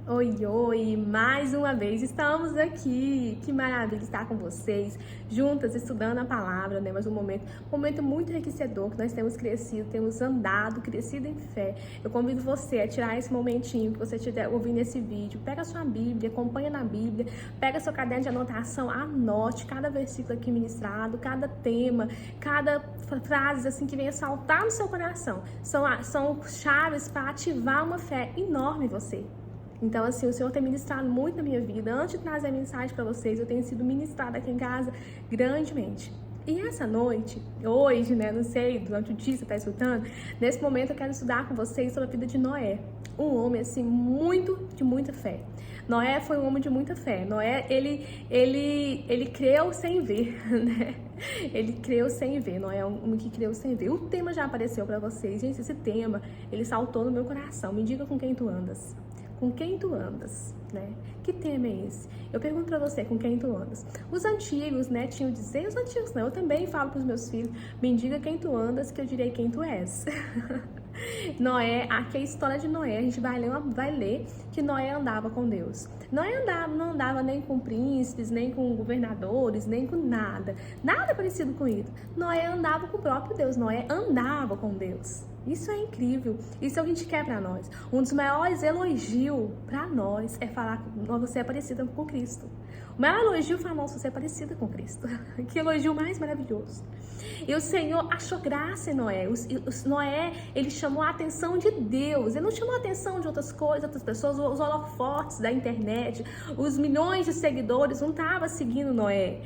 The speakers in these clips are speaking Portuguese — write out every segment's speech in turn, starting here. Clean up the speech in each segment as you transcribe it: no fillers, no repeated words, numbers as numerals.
Oi, oi, mais uma vez estamos aqui. Que maravilha estar com vocês, juntas, estudando a palavra, né? Mas um momento muito enriquecedor, que nós temos crescido, temos andado, crescido em fé. Eu convido você a tirar esse momentinho que você estiver ouvindo esse vídeo, pega a sua Bíblia, acompanha na Bíblia, pega seu caderno de anotação, anote cada versículo aqui ministrado, cada tema, cada frase assim que venha saltar no seu coração. São chaves para ativar uma fé enorme em você. Então, assim, o Senhor tem ministrado muito na minha vida. Antes de trazer a mensagem para vocês, eu tenho sido ministrada aqui em casa grandemente. E essa noite, hoje, né, não sei, durante o dia você está escutando, nesse momento eu quero estudar com vocês sobre a vida de Noé. Um homem, assim, de muita fé. Noé foi um homem de muita fé. Noé, ele creu sem ver, né? Ele creu sem ver. Noé é um homem que creu sem ver. O tema já apareceu para vocês. Gente, esse tema, ele saltou no meu coração. Me diga com quem tu andas. Com quem tu andas, né? Que tema é esse? Eu pergunto pra você, com quem tu andas? Os antigos, né, tinham dizer, os antigos, né? Eu também falo pros meus filhos, me diga quem tu andas, que eu direi quem tu és. Noé, aqui é a história de Noé, a gente vai ler que Noé andava com Deus. Noé não andava nem com príncipes, nem com governadores, nem com nada parecido com isso. Noé andava com o próprio Deus, Noé andava com Deus. Isso é incrível, isso é o que a gente quer pra nós. Um dos maiores elogios pra nós é falar que você é parecida com Cristo. O maior elogio foi, nossa, você é parecida com Cristo. Que elogio mais maravilhoso. E o Senhor achou graça em Noé. Noé, ele chamou a atenção de Deus. Ele não chamou a atenção de outras coisas, outras pessoas, os holofotes da internet, os milhões de seguidores não estavam seguindo Noé.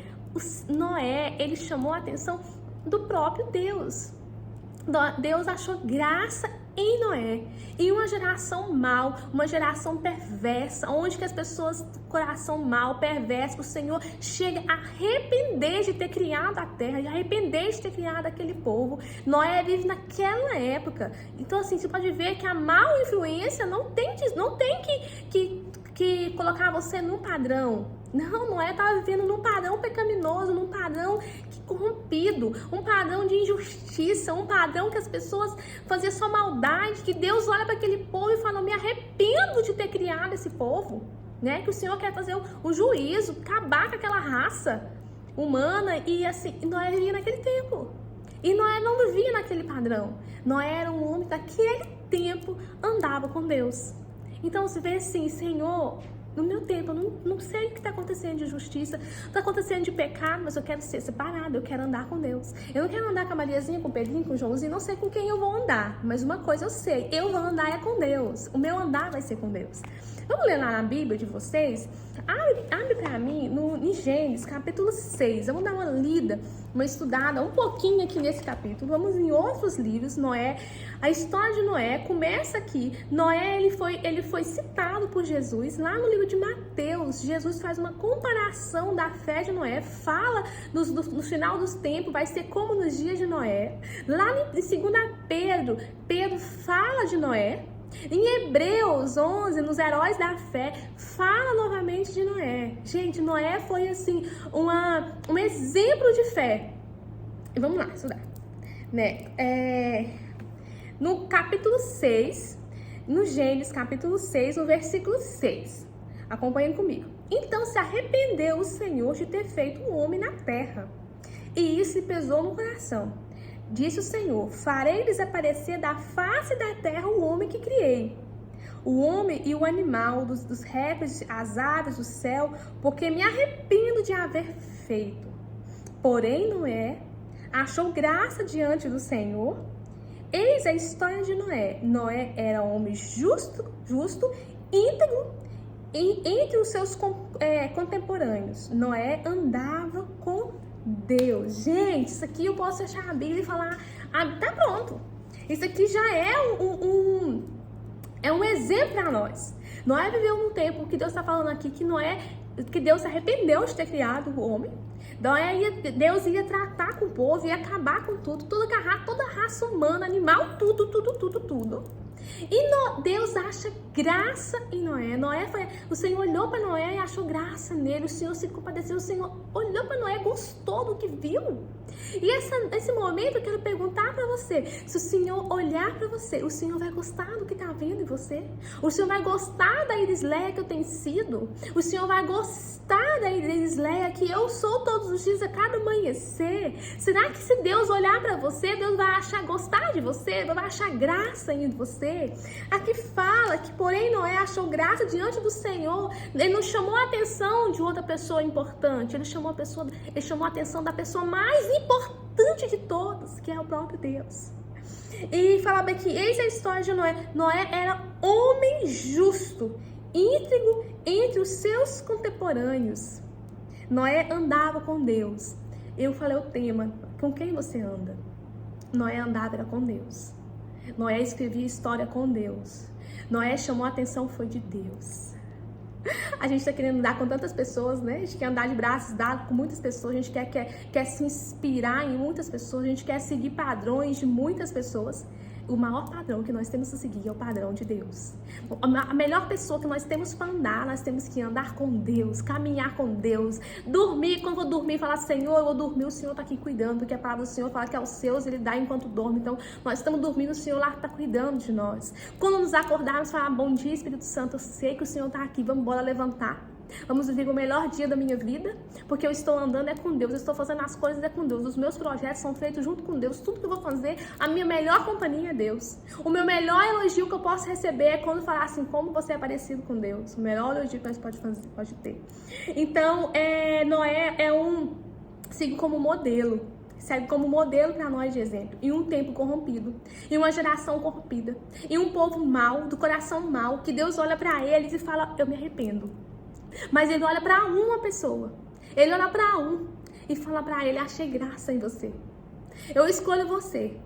Noé, ele chamou a atenção do próprio Deus. Deus achou graça em Noé, em uma geração mal, uma geração perversa, onde que as pessoas, coração mal, perverso, o Senhor chega a arrepender de ter criado a terra, de arrepender de ter criado aquele povo. Noé vive naquela época, então assim, você pode ver que a mal influência não tem que colocar você num padrão. Não, Noé estava vivendo num padrão pecaminoso, num padrão corrompido, um padrão de injustiça, um padrão que as pessoas faziam só maldade, que Deus olha para aquele povo e fala, me arrependo de ter criado esse povo, né? Que o Senhor quer fazer o juízo, acabar com aquela raça humana e assim, Noé vivia naquele tempo. E Noé não vivia naquele padrão. Noé era um homem daquele tempo, andava com Deus. Então você vê assim, Senhor, no meu tempo, eu não sei o que está acontecendo de justiça, está acontecendo de pecado, mas eu quero ser separado, eu quero andar com Deus. Eu não quero andar com a Mariazinha, com o Pedrinho, com o Joãozinho, não sei com quem eu vou andar, mas uma coisa eu sei, eu vou andar é com Deus, o meu andar vai ser com Deus. Vamos ler lá na Bíblia de vocês? Abre pra mim em Gênesis, capítulo 6, vamos dar uma lida, uma estudada um pouquinho aqui nesse capítulo, vamos em outros livros. Noé, a história de Noé começa aqui. Noé, ele foi citado por Jesus, lá no livro de Mateus. Jesus faz uma comparação da fé de Noé, fala no final dos tempos, vai ser como nos dias de Noé. Lá em 2 Pedro fala de Noé. Em Hebreus 11, nos heróis da fé, fala novamente de Noé. Gente, Noé foi assim, um exemplo de fé. E vamos lá, estudar. Né? No capítulo 6, no Gênesis capítulo 6, no versículo 6. Acompanhem comigo. Então se arrependeu o Senhor de ter feito um homem na terra, e isso lhe pesou no coração. Disse o Senhor, farei desaparecer da face da terra o homem que criei, o homem e o animal, dos répteis, as aves do céu, porque me arrependo de haver feito. Porém Noé achou graça diante do Senhor. Eis a história de Noé. Noé era homem justo, íntegro, entre os seus contemporâneos. Noé andava com Deus. Gente, isso aqui eu posso achar a Bíblia e falar, tá pronto. Isso aqui já é um exemplo para nós. Noé viveu num tempo que Deus está falando aqui que Deus se arrependeu de ter criado o homem. Deus ia tratar com o povo, ia acabar com tudo, toda a raça humana, animal, tudo. E Deus acha graça em Noé. O Senhor olhou para Noé e achou graça nele. O Senhor se compadeceu. O Senhor olhou para Noé, gostou do que viu. E esse momento eu quero perguntar para você: se o Senhor olhar para você, o Senhor vai gostar do que está vendo em você? O Senhor vai gostar da Irisleia que eu tenho sido? O Senhor vai gostar da Irisleia que eu sou todos os dias, a cada amanhecer? Será que se Deus olhar para você, Deus vai gostar de você? Deus vai achar graça em você? Aqui fala que, porém, Noé achou graça diante do Senhor. Ele não chamou a atenção de outra pessoa importante. Ele chamou a atenção da pessoa mais importante de todas, que é o próprio Deus. E falava que eis a história de Noé. Noé era homem justo, íntegro entre os seus contemporâneos. Noé andava com Deus. Eu falei o tema: com quem você anda? Noé andava era com Deus. Noé escrevia história com Deus. Noé chamou a atenção, foi de Deus. A gente está querendo andar com tantas pessoas, né? A gente quer andar de braços dados com muitas pessoas. A gente quer se inspirar em muitas pessoas. A gente quer seguir padrões de muitas pessoas. O maior padrão que nós temos que seguir é o padrão de Deus. A melhor pessoa que nós temos para andar, nós temos que andar com Deus, caminhar com Deus, dormir. Quando eu vou dormir, falar: Senhor, eu vou dormir, o Senhor está aqui cuidando, porque a palavra do Senhor fala que aos seus Ele dá enquanto dorme. Então, nós estamos dormindo, o Senhor lá está cuidando de nós. Quando nos acordarmos, falar: bom dia, Espírito Santo, eu sei que o Senhor está aqui, vamos embora levantar. Vamos viver o melhor dia da minha vida, porque eu estou andando é com Deus, eu estou fazendo as coisas é com Deus, os meus projetos são feitos junto com Deus, tudo que eu vou fazer, a minha melhor companhia é Deus. O meu melhor elogio que eu posso receber é quando falar assim: como você é parecido com Deus. O melhor elogio que nós pode ter. Então, Noé segue como modelo. Serve como modelo para nós de exemplo. Em um tempo corrompido, em uma geração corrompida, em um povo mau, do coração mau, que Deus olha para eles e fala: eu me arrependo. Mas Ele olha para uma pessoa, Ele olha para e fala para ele: achei graça em você. Eu escolho você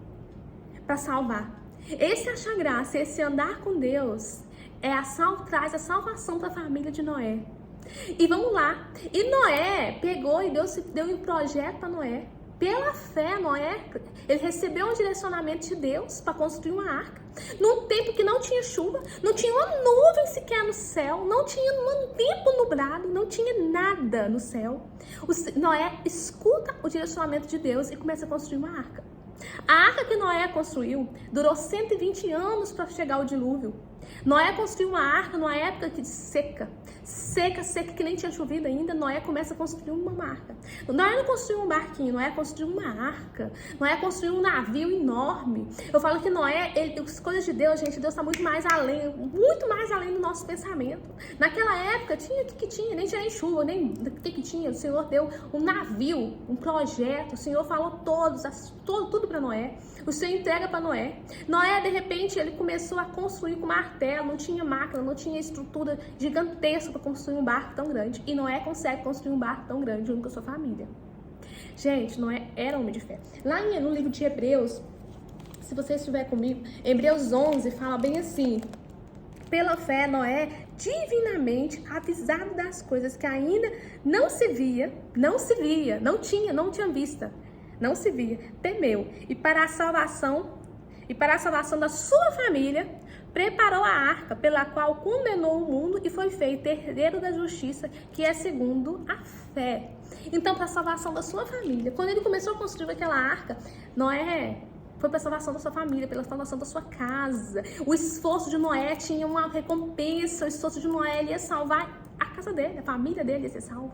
para salvar. Esse achar graça, esse andar com Deus, traz a salvação para a família de Noé. E vamos lá. E Noé pegou e Deus deu um projeto para Noé. Pela fé, Noé, ele recebeu um direcionamento de Deus para construir uma arca. Num tempo que não tinha chuva, não tinha uma nuvem sequer no céu, não tinha um tempo nublado, não tinha nada no céu. Noé escuta o direcionamento de Deus e começa a construir uma arca. A arca que Noé construiu durou 120 anos para chegar ao dilúvio. Noé construiu uma arca numa época de seca, que nem tinha chovido ainda. Noé começa a construir uma arca. Noé não construiu um barquinho, Noé construiu uma arca. Noé construiu um navio enorme. Eu falo que Noé, as coisas de Deus, gente, Deus está muito mais além do nosso pensamento. Naquela época, tinha o que tinha, nem tinha nem chuva, nem o que tinha. O Senhor deu um navio, um projeto, o Senhor falou tudo para Noé. O Senhor entrega para Noé. Noé, de repente, ele começou a construir com martelo, não tinha máquina, não tinha estrutura gigantesca para construir um barco tão grande. E Noé consegue construir um barco tão grande junto com a sua família. Gente, Noé era homem de fé. Lá no livro de Hebreus, se você estiver comigo, Hebreus 11 fala bem assim: pela fé, Noé, divinamente avisado das coisas que ainda não tinha vista. Não se via, temeu, e para a salvação da sua família, preparou a arca, pela qual condenou o mundo e foi feito herdeiro da justiça, que é segundo a fé. Então, para a salvação da sua família, quando ele começou a construir aquela arca, Noé foi para a salvação da sua família, pela salvação da sua casa. O esforço de Noé tinha uma recompensa, o esforço de Noé ia salvar a casa dele, a família dele ia ser salva.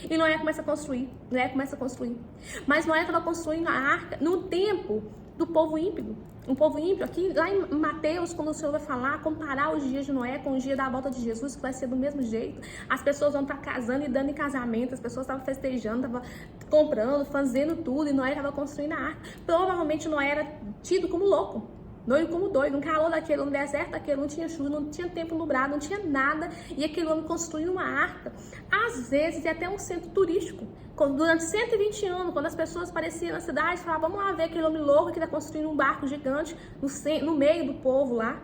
E Noé começa a construir. Mas Noé estava construindo a arca no tempo do povo ímpio. Um povo ímpio, aqui lá em Mateus, quando o Senhor vai falar, comparar os dias de Noé com os dias da volta de Jesus, que vai ser do mesmo jeito. As pessoas vão estar casando e dando em casamento, as pessoas estavam festejando, estavam comprando, fazendo tudo, e Noé estava construindo a arca. Provavelmente Noé era tido como louco. Noivo como doido, um calor daquele, um deserto daquele, não tinha chuva, não tinha tempo nublado, não tinha nada. E aquele homem construiu uma arca, às vezes é até um centro turístico. Durante 120 anos, quando as pessoas apareciam na cidade, falavam: vamos lá ver aquele homem louco que está construindo um barco gigante no meio do povo lá.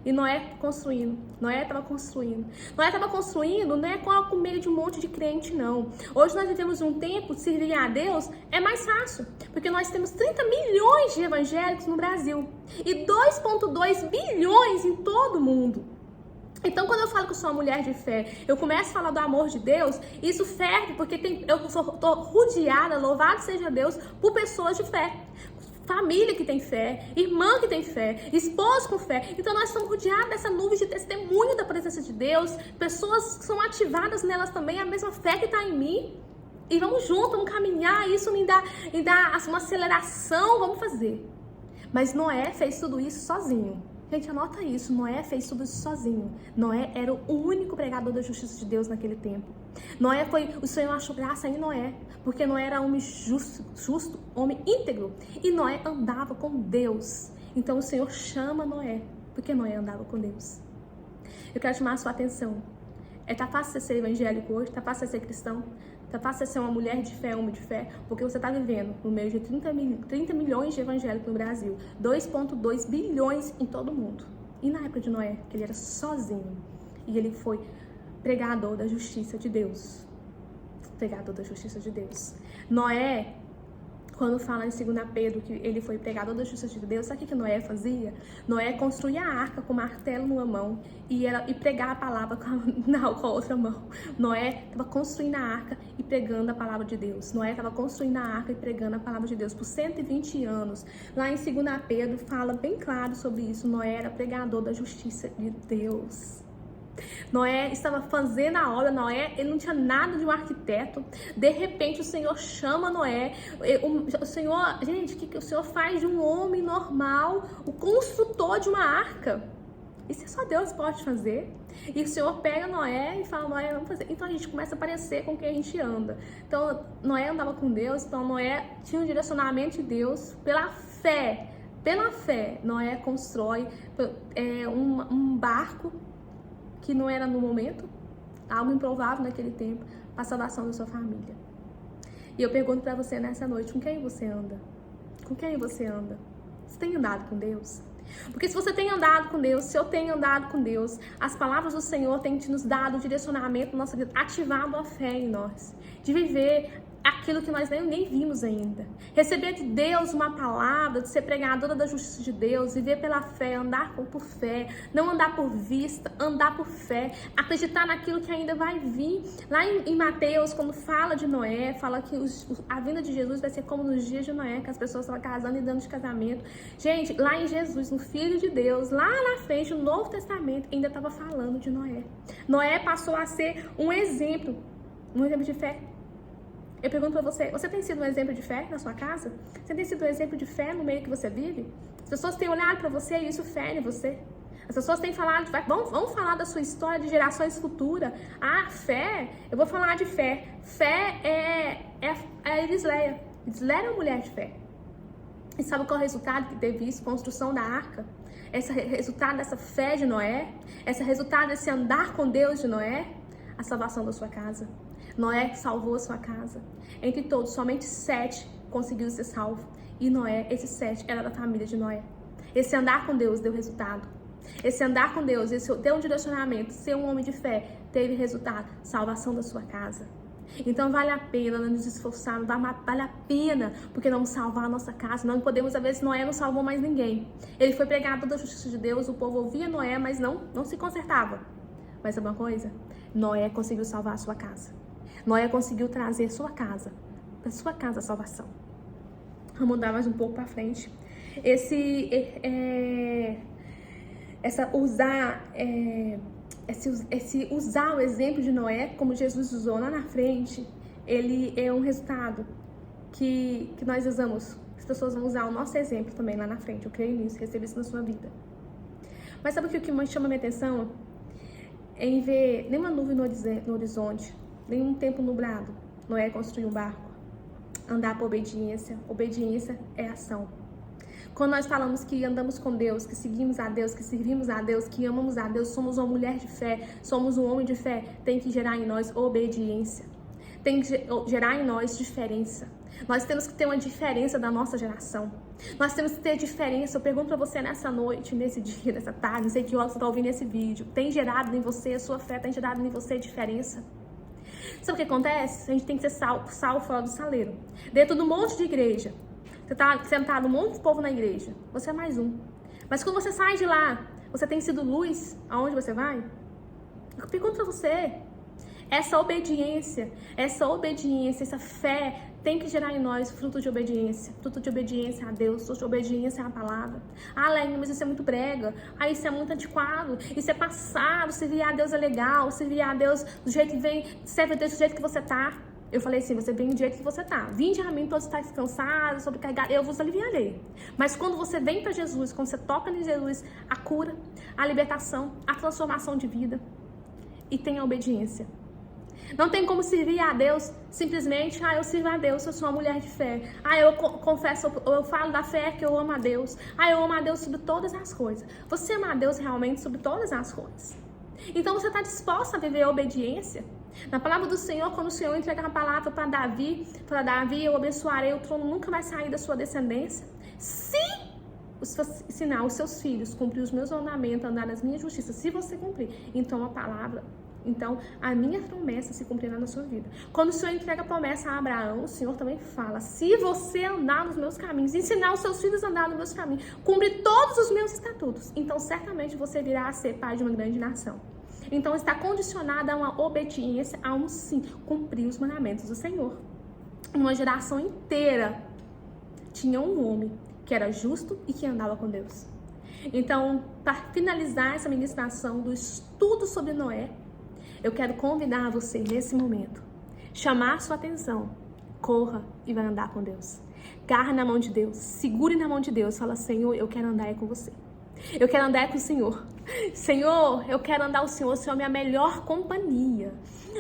E Noé construindo. Noé estava construindo. Noé estava construindo, não é com meio de um monte de crente, não. Hoje nós vivemos um tempo, servir a Deus é mais fácil. Porque nós temos 30 milhões de evangélicos no Brasil. E 2,2 bilhões em todo o mundo. Então, quando eu falo que eu sou uma mulher de fé, eu começo a falar do amor de Deus, isso ferve porque eu estou rodeada, louvado seja Deus, por pessoas de fé. Família que tem fé, irmã que tem fé, esposo com fé. Então nós estamos rodeados dessa nuvem de testemunho da presença de Deus. Pessoas que são ativadas nelas também, a mesma fé que está em mim. E vamos juntos, vamos caminhar, isso me dá uma aceleração, vamos fazer. Mas Noé fez tudo isso sozinho. Gente, anota isso, Noé fez tudo isso sozinho. Noé era o único pregador da justiça de Deus naquele tempo. O Senhor achou graça em Noé, porque Noé era homem justo, homem íntegro. E Noé andava com Deus. Então o Senhor chama Noé, porque Noé andava com Deus. Eu quero chamar a sua atenção. Tá fácil você ser evangélico hoje? Tá fácil você ser cristão? Tá fácil você ser uma mulher de fé, homem de fé? Porque você tá vivendo no meio de 30 milhões de evangélicos no Brasil. 2,2 bilhões em todo o mundo. E na época de Noé, que ele era sozinho. E ele foi pregador da justiça de Deus. Pregador da justiça de Deus. Noé, quando fala em 2 Pedro que ele foi pregador da justiça de Deus, sabe o que Noé fazia? Noé construía a arca com martelo numa mão e pregava a palavra com a outra mão. Noé estava construindo a arca e pregando a palavra de Deus. Noé estava construindo a arca e pregando a palavra de Deus por 120 anos. Lá em 2 Pedro fala bem claro sobre isso. Noé era pregador da justiça de Deus. Noé estava fazendo a obra. Noé, ele não tinha nada de um arquiteto. De repente o Senhor chama Noé. O Senhor, gente, o que o Senhor faz de um homem normal, o construtor de uma arca? Isso só Deus pode fazer. E o Senhor pega Noé e fala, Noé, vamos fazer. Então a gente começa a parecer com quem a gente anda. Então Noé andava com Deus. Então Noé tinha um direcionamento de Deus pela fé. Pela fé, Noé constrói um barco que não era no momento, algo improvável naquele tempo, para a salvação da sua família. E eu pergunto para você nessa noite, com quem você anda? Com quem você anda? Você tem andado com Deus? Porque se você tem andado com Deus, se eu tenho andado com Deus, as palavras do Senhor têm nos dado o direcionamento na nossa vida, ativado a fé em nós, de viver aquilo que nós nem vimos ainda. Receber de Deus uma palavra, de ser pregadora da justiça de Deus, viver pela fé, andar por fé, não andar por vista, andar por fé, acreditar naquilo que ainda vai vir. Lá em Mateus, quando fala de Noé, fala que a vinda de Jesus vai ser como nos dias de Noé, que as pessoas estavam casando e dando de casamento. Gente, lá em Jesus, no Filho de Deus, lá na frente, no Novo Testamento, ainda estava falando de Noé. Noé passou a ser um exemplo de fé. Eu pergunto pra você, você tem sido um exemplo de fé na sua casa? Você tem sido um exemplo de fé no meio que você vive? As pessoas têm olhado pra você e isso fere você. As pessoas têm falado, vamos falar da sua história de gerações futuras. Ah, fé, eu vou falar de fé. Fé é a Elisleia. Elisleia é uma mulher de fé. E sabe qual é o resultado que teve isso? Construção da arca. Esse resultado dessa fé de Noé. Esse resultado desse andar com Deus de Noé. A salvação da sua casa. Noé salvou a sua casa. Entre todos, somente 7 conseguiram ser salvos. E Noé, esses 7, era da família de Noé. Esse andar com Deus deu resultado. Esse andar com Deus, esse deu um direcionamento. Ser um homem de fé teve resultado. Salvação da sua casa. Então vale a pena nos esforçarmos, vale a pena, porque vamos salvar a nossa casa. Não podemos, às vezes, Noé não salvou mais ninguém. Ele foi pregador da justiça de Deus, o povo ouvia Noé, mas não se consertava. Mas sabe uma coisa? Noé conseguiu salvar a sua casa. Noé conseguiu trazer para sua casa a salvação. Vamos mudar mais um pouco para frente. Usar o exemplo de Noé, como Jesus usou lá na frente, ele é um resultado que nós usamos. As pessoas vão usar o nosso exemplo também lá na frente. Eu creio nisso, recebi isso na sua vida. Mas sabe o que mais chama a minha atenção? É em ver nenhuma nuvem no horizonte, nenhum tempo nublado. Noé construiu um barco. Andar por obediência. Obediência é ação. Quando nós falamos que andamos com Deus, que seguimos a Deus, que servimos a Deus, que amamos a Deus, somos uma mulher de fé, somos um homem de fé, tem que gerar em nós obediência. Tem que gerar em nós diferença. Nós temos que ter uma diferença da nossa geração. Nós temos que ter diferença. Eu pergunto pra você nessa noite, nesse dia, nessa tarde, não sei que hora você tá ouvindo esse vídeo. Tem gerado em você, a sua fé tem gerado em você diferença? Sabe o que acontece? A gente tem que ser sal fora do saleiro. Dentro de um monte de igreja. Você tá sentado, um monte de povo na igreja. Você é mais um. Mas quando você sai de lá, você tem sido luz aonde você vai? Eu pergunto pra você. Essa obediência, essa fé tem que gerar em nós fruto de obediência a Deus, fruto de obediência à palavra. Ah, Lene, mas isso é muito brega, isso é muito antiquado, isso é passado, servir a Deus é legal, servir a Deus do jeito que vem, serve a Deus do jeito que você tá. Eu falei assim, você vem do jeito que você tá. Vinde a mim todos estáis cansados, sobrecarregados, eu vos aliviarei. Mas quando você vem para Jesus, quando você toca em Jesus, a cura, a libertação, a transformação de vida e tem a obediência. Não tem como servir a Deus simplesmente, eu sirvo a Deus, eu sou uma mulher de fé. Eu confesso, eu falo da fé que eu amo a Deus. Eu amo a Deus sobre todas as coisas. Você ama a Deus realmente sobre todas as coisas? Então você está disposta a viver a obediência? Na palavra do Senhor, quando o Senhor entrega a palavra para Davi, eu abençoarei, o trono nunca vai sair da sua descendência. Se ensinar os seus filhos, cumprir os meus mandamentos, andar nas minhas justiças, se você cumprir, então a minha promessa se cumprirá na sua vida. Quando o Senhor entrega a promessa a Abraão, o Senhor também fala, se você andar nos meus caminhos, ensinar os seus filhos a andar nos meus caminhos, cumprir todos os meus estatutos, então certamente você virá a ser pai de uma grande nação. Então está condicionada a uma obediência, a um sim, cumprir os mandamentos do Senhor. Uma geração inteira tinha um homem que era justo e que andava com Deus. Então, para finalizar essa ministração do estudo sobre Noé, eu quero convidar você nesse momento, chamar sua atenção, corra e vai andar com Deus. Garra na mão de Deus, segure na mão de Deus, fala, Senhor, eu quero andar com você. Eu quero andar com o Senhor. Senhor, eu quero andar com o Senhor, o Senhor é a minha melhor companhia.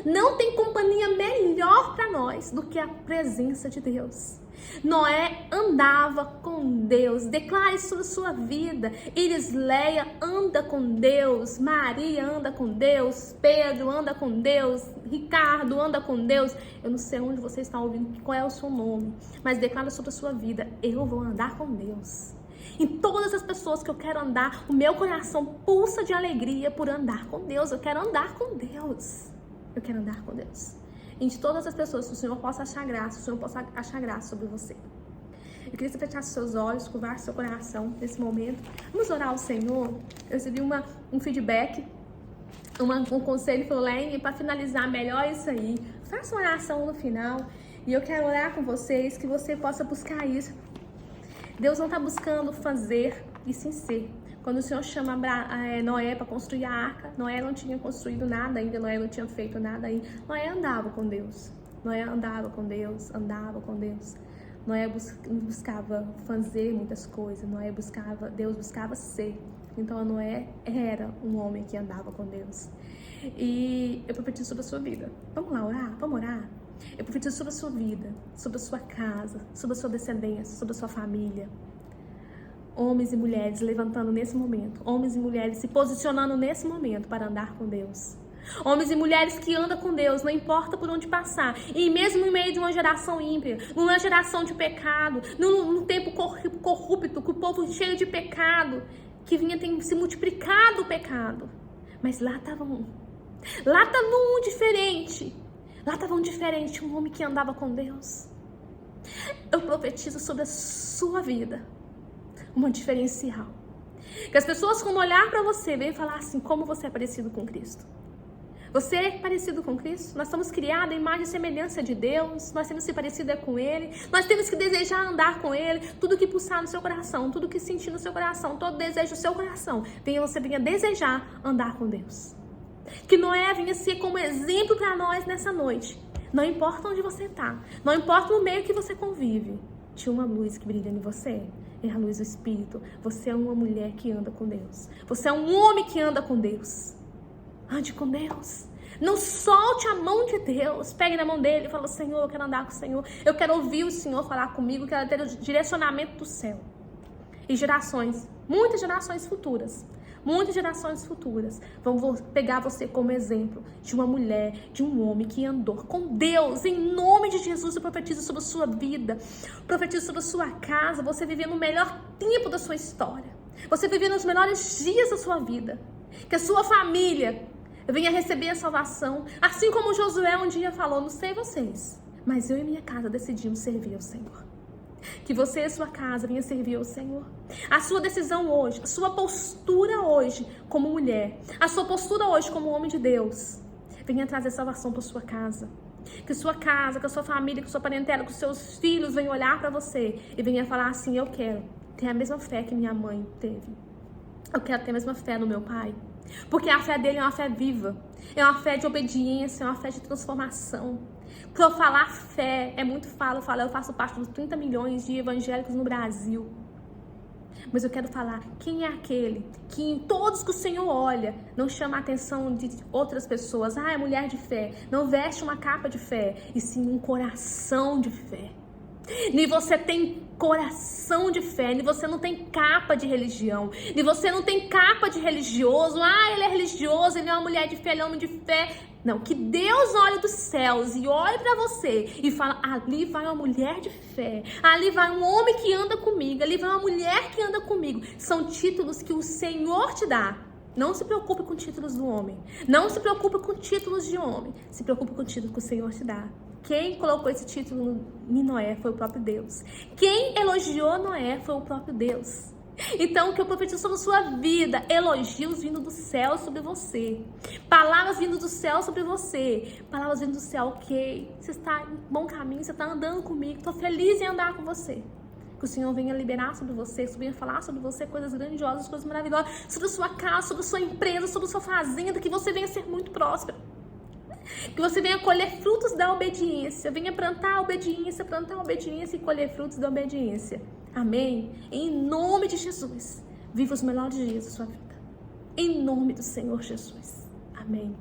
Não tem companhia melhor para nós do que a presença de Deus. Noé andava com Deus. Declare sobre sua vida. Irisleia anda com Deus. Maria anda com Deus. Pedro anda com Deus. Ricardo anda com Deus. Eu não sei onde você está ouvindo, qual é o seu nome, mas declara sobre a sua vida. Eu vou andar com Deus. Em todas as pessoas que eu quero andar, o meu coração pulsa de alegria por andar com Deus. Eu quero andar com Deus. Eu quero andar com Deus. E de todas as pessoas, que o Senhor possa achar graça, o Senhor possa achar graça sobre você. Eu queria que você fechasse seus olhos, curvasse seu coração nesse momento. Vamos orar ao Senhor. Eu recebi um feedback, um conselho, falou, Lene, para finalizar melhor isso aí, faça uma oração no final. E eu quero orar com vocês, que você possa buscar isso. Deus não está buscando fazer e sim ser. Quando o Senhor chama Noé para construir a arca, Noé não tinha construído nada ainda, Noé não tinha feito nada ainda. Noé andava com Deus. Noé andava com Deus, andava com Deus. Noé buscava fazer muitas coisas. Deus buscava ser. Então Noé era um homem que andava com Deus. E eu profetizo sobre a sua vida. Vamos lá orar? Vamos orar? Eu profetizo sobre a sua vida, sobre a sua casa, sobre a sua descendência, sobre a sua família. Homens e mulheres levantando nesse momento. Homens e mulheres se posicionando nesse momento para andar com Deus. Homens e mulheres que andam com Deus, não importa por onde passar. E mesmo em meio de uma geração ímpia, numa geração de pecado, num tempo corrupto, com o povo cheio de pecado, que vinha ter se multiplicado o pecado. Mas lá estava um. Lá estava um diferente. Lá estava um diferente, um homem que andava com Deus. Eu profetizo sobre a sua vida uma diferencial. Que as pessoas, quando olhar para você, venham falar assim, como você é parecido com Cristo. Você é parecido com Cristo? Nós somos criados à imagem e semelhança de Deus. Nós temos que ser parecido com Ele. Nós temos que desejar andar com Ele. Tudo que pulsar no seu coração, tudo que sentir no seu coração, todo desejo do seu coração, você venha desejar andar com Deus. Que Noé vinha ser como exemplo para nós nessa noite. Não importa onde você está, não importa no meio que você convive, tinha uma luz que brilha em você. É a luz do Espírito. Você é uma mulher que anda com Deus. Você é um homem que anda com Deus. Ande com Deus. Não solte a mão de Deus. Pegue na mão dele e fala, Senhor, eu quero andar com o Senhor. Eu quero ouvir o Senhor falar comigo. Eu quero ter o direcionamento do céu. E gerações, muitas gerações futuras, Muitas gerações futuras vão pegar você como exemplo de uma mulher, de um homem que andou com Deus. Em nome de Jesus, eu profetizo sobre a sua vida, profetizo sobre a sua casa, você vivendo o melhor tempo da sua história, você vivendo os melhores dias da sua vida, que a sua família venha receber a salvação, assim como Josué um dia falou, não sei vocês, mas eu e minha casa decidimos servir ao Senhor. Que você e sua casa venha servir ao Senhor. A sua decisão hoje, a sua postura hoje como mulher, a sua postura hoje como homem de Deus, venha trazer salvação para sua casa. Que sua casa, que a sua família, que sua parentela, que os seus filhos venham olhar para você e venham falar assim, eu quero ter a mesma fé que minha mãe teve. Eu quero ter a mesma fé no meu pai. Porque a fé dele é uma fé viva, é uma fé de obediência, é uma fé de transformação. Para eu falar fé, é muito eu faço parte dos 30 milhões de evangélicos no Brasil. Mas eu quero falar, quem é aquele que em todos que o Senhor olha, não chama a atenção de outras pessoas, é mulher de fé, não veste uma capa de fé, e sim um coração de fé. Nem você tem coração de fé, nem você não tem capa de religião, nem você não tem capa de religioso, ele é religioso, ele é uma mulher de fé, ele é um homem de fé. Não, que Deus olhe dos céus e olhe para você e fala, ali vai uma mulher de fé, ali vai um homem que anda comigo, ali vai uma mulher que anda comigo. São títulos que o Senhor te dá. Não se preocupe com títulos do homem, não se preocupe com títulos de homem, se preocupe com o título que o Senhor te dá. Quem colocou esse título em Noé foi o próprio Deus. Quem elogiou Noé foi o próprio Deus. Então, que eu profetizo sobre a sua vida, elogios vindo do céu sobre você, palavras vindo do céu sobre você, palavras vindo do céu, ok, você está em bom caminho, você está andando comigo, estou feliz em andar com você. Que o Senhor venha liberar sobre você, que venha falar sobre você coisas grandiosas, coisas maravilhosas, sobre a sua casa, sobre a sua empresa, sobre a sua fazenda, que você venha ser muito próspero. Que você venha colher frutos da obediência. Venha plantar a obediência e colher frutos da obediência. Amém? Em nome de Jesus. Viva os melhores dias da sua vida. Em nome do Senhor Jesus. Amém.